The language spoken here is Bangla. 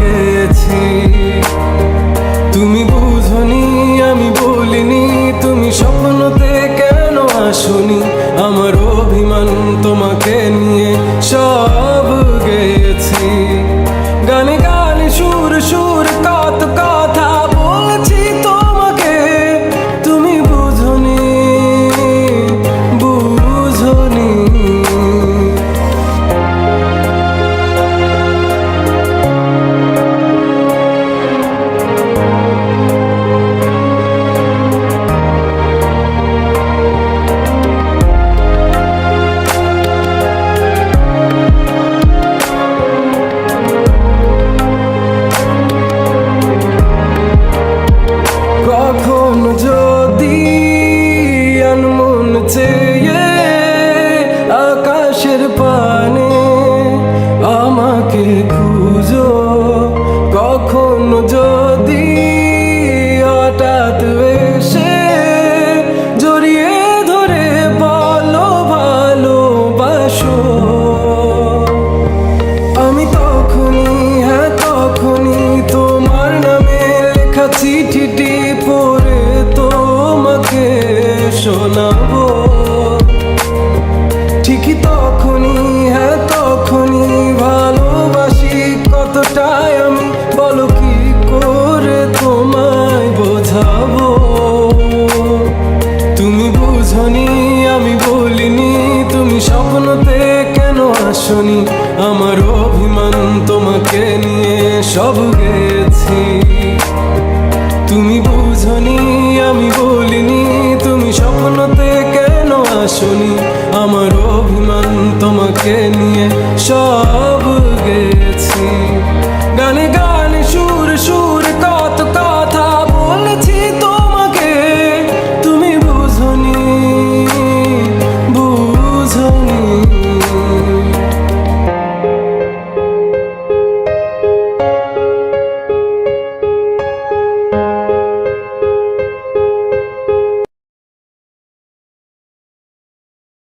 গেছি। তুমি বুঝনি আমি বলিনি, তুমি স্বপ্নতে কেন আসনি, আমার অভিমান তোমাকে নিয়ে সব গেছি। গানে গানে সুর সুর কত কথা বলছি তোমাকে, তুমি বুঝনি বুঝনি। কখনো যদি আনমন চেয়ে আকাশের পানে আমাকে খুঁজো, কখনো যদি হঠাৎ এসে জড়িয়ে ধরে বলো ভালোবাসো, আমি তখনই হ্যাঁ তখনই তোমার নামে লেখা চিঠিটি পড়ে তোমাকে শোনাবো। ঠিকই তখনই হ্যাঁ তখনই ভালোবাসি কতটাই আমি, বলো কি করে তোমায় বোঝাবো। তুমি বুঝনি আমি বলিনি, তুমি স্বপ্নতে কেন আসনি, আমার অভিমান তোমাকে নিয়ে সব গেছি। তুমি বুঝনি আমি বলিনি, তুমি স্বপ্নতে কেন আসনি, আমার অভিমান তোমাকে নিয়ে সব